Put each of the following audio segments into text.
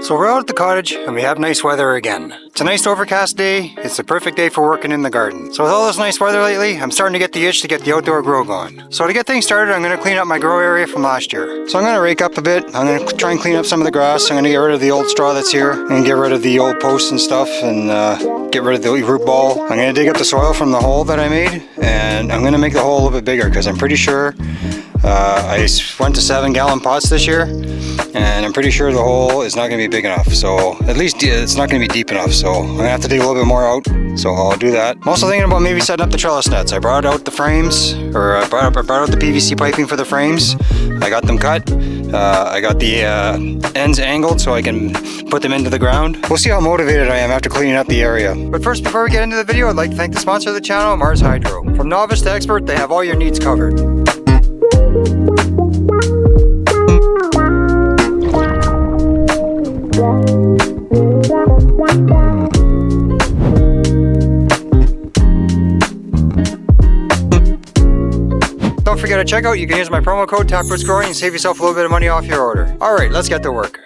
So we're out at the cottage and we have nice weather again. It's a nice overcast day. It's the perfect day for working in the garden. So with all this nice weather lately, I'm starting to get the itch to get the outdoor grow going. So to get things started, I'm going to clean up my grow area from last year. So I'm going to rake up a bit. I'm going to try and clean up some of the grass. I'm going to get rid of the old straw that's here and get rid of the old posts and stuff and get rid of the root ball. I'm going to dig up the soil from the hole that I made and I'm going to make the hole a little bit bigger because I'm pretty sure I went to 7-gallon pots this year and I'm pretty sure the hole is not going to be big enough. So at least it's not going to be deep enough. So I'm going to have to dig a little bit more out. So I'll do that. I'm also thinking about maybe setting up the trellis nets. I brought out the frames, or I brought out the PVC piping for the frames. I got them cut. I got the ends angled so I can put them into the ground. We'll see how motivated I am after cleaning up the area. But first, before we get into the video, I'd like to thank the sponsor of the channel, Mars Hydro. From novice to expert, they have all your needs covered. Don't forget to check out, you can use my promo code TAPROOTSGROWING and save yourself a little bit of money off your order. Alright, let's get to work.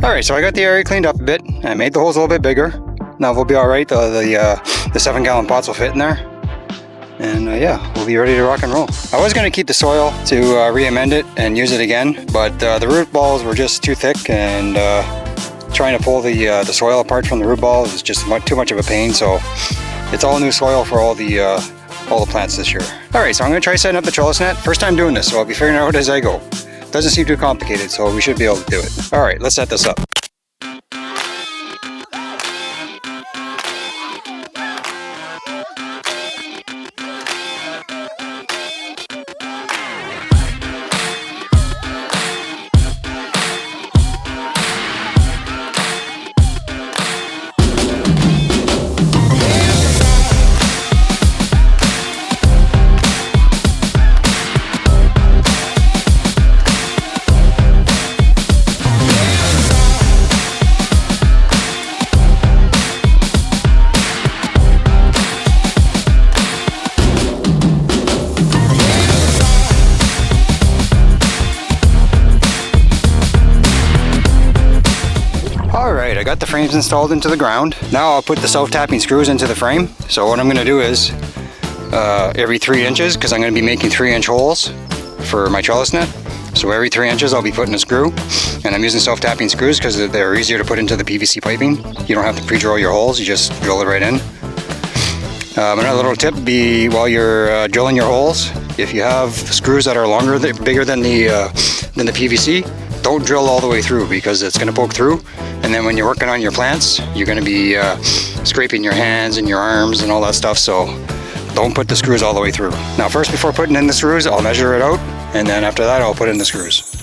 Alright, so I got the area cleaned up a bit. I made the holes a little bit bigger. Now we'll be alright. The 7-gallon pots will fit in there. And yeah, we'll be ready to rock and roll. I was going to keep the soil to re-amend it and use it again, but the root balls were just too thick, and trying to pull the soil apart from the root ball is just too much of a pain. So it's all new soil for all the plants this year. Alright, so I'm going to try setting up the trellis net. First time doing this, so I'll be figuring it out as I go. Doesn't seem too complicated, so we should be able to do it. Alright, let's set this up. Alright, I got the frames installed into the ground. Now I'll put the self-tapping screws into the frame. So what I'm going to do is, every 3 inches, because I'm going to be making 3-inch holes for my trellis net. So every 3 inches I'll be putting a screw. And I'm using self-tapping screws because they're easier to put into the PVC piping. You don't have to pre-drill your holes, you just drill it right in. Another little tip would be, while you're drilling your holes, if you have screws that are bigger than the PVC, don't drill all the way through, because it's going to poke through, and then when you're working on your plants, you're going to be scraping your hands and your arms and all that stuff. So don't put the screws all the way through. Now first, before putting in the screws, I'll measure it out, and then after that I'll put in the screws.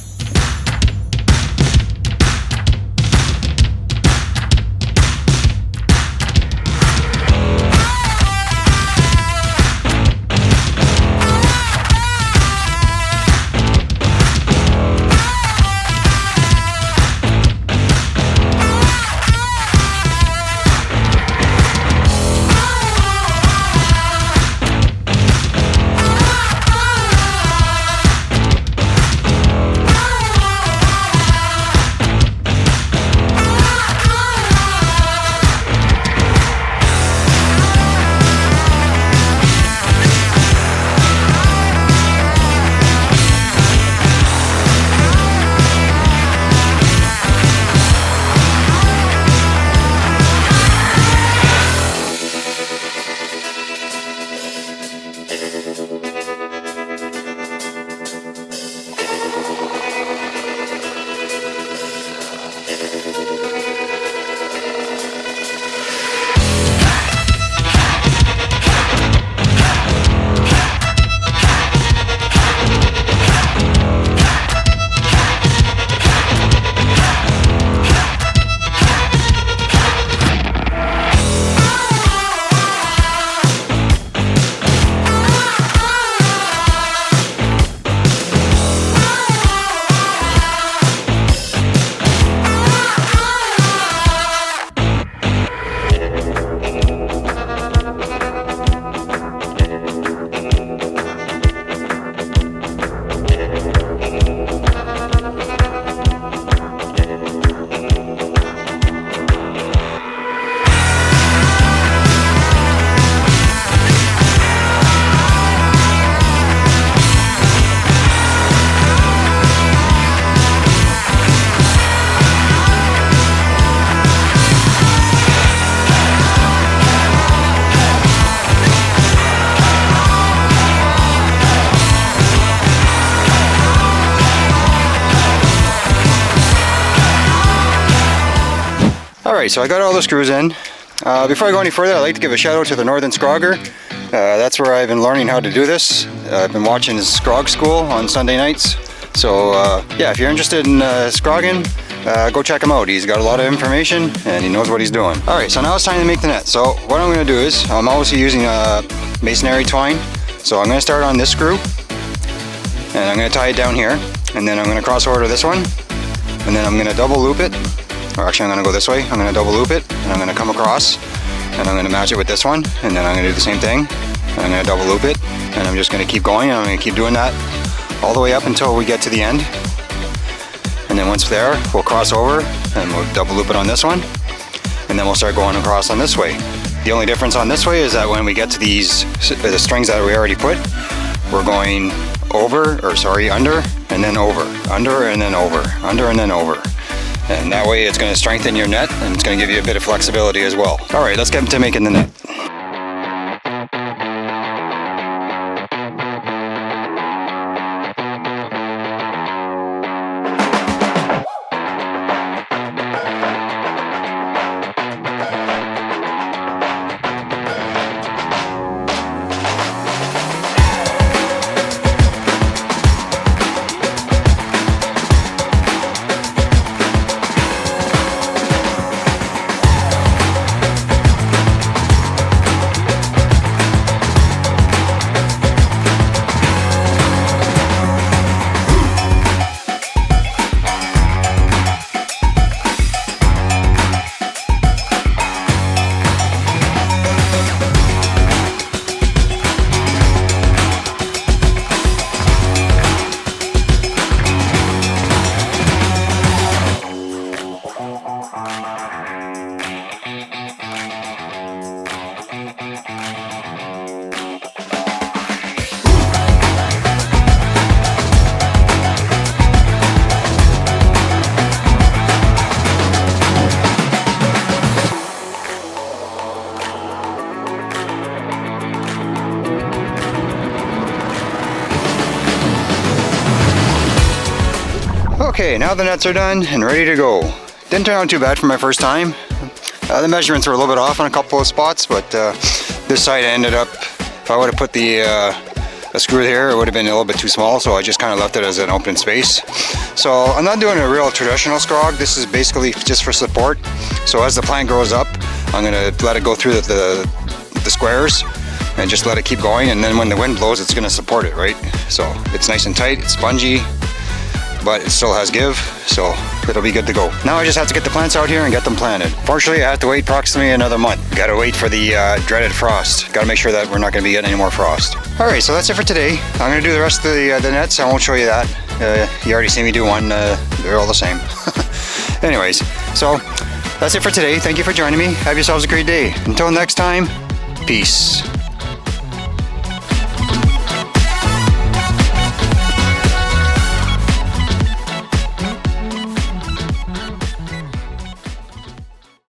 Alright, so I got all the screws in. Before I go any further, I'd like to give a shout out to the Northern Scrogger. That's where I've been learning how to do this. I've been watching his Scrog School on Sunday nights. So yeah, if you're interested in scrogging, go check him out. He's got a lot of information and he knows what he's doing. Alright, so now it's time to make the net. So what I'm going to do is, I'm obviously using masonry twine. So I'm going to start on this screw and I'm going to tie it down here. And then I'm going to cross over to this one. And then I'm going to double loop it. Or actually I'm going to go this way. I'm going to double loop it and I'm going to come across. And I'm going to match it with this one. And then I'm going to do the same thing. And I'm going to double loop it. And I'm just going to keep going and I'm going to keep doing that all the way up until we get to the end. And then once there, we'll cross over and we'll double loop it on this one. And then we'll start going across on this way. The only difference on this way is that when we get to these, the strings that we already put, we're going over, or sorry, under, and then over, under, and then over, under, and then over. And that way it's going to strengthen your net and it's going to give you a bit of flexibility as well. All right, let's get to making the net. Okay, now the nets are done and ready to go. Didn't turn out too bad for my first time. The measurements were a little bit off on a couple of spots, but this side ended up, if I would have put the a screw here, it would have been a little bit too small, so I just kind of left it as an open space. So I'm not doing a real traditional scrog. This is basically just for support. So as the plant grows up, I'm going to let it go through the squares and just let it keep going, and then when the wind blows, it's going to support it, right? So it's nice and tight, it's spongy, but it still has give, so it'll be good to go. Now I just have to get the plants out here and get them planted. Fortunately, I have to wait approximately another month. Gotta wait for the dreaded frost. Gotta make sure that we're not gonna be getting any more frost. Alright, so that's it for today. I'm gonna do the rest of the nets. I won't show you that. You already see me do one. They're all the same. Anyways, so that's it for today. Thank you for joining me. Have yourselves a great day. Until next time, peace.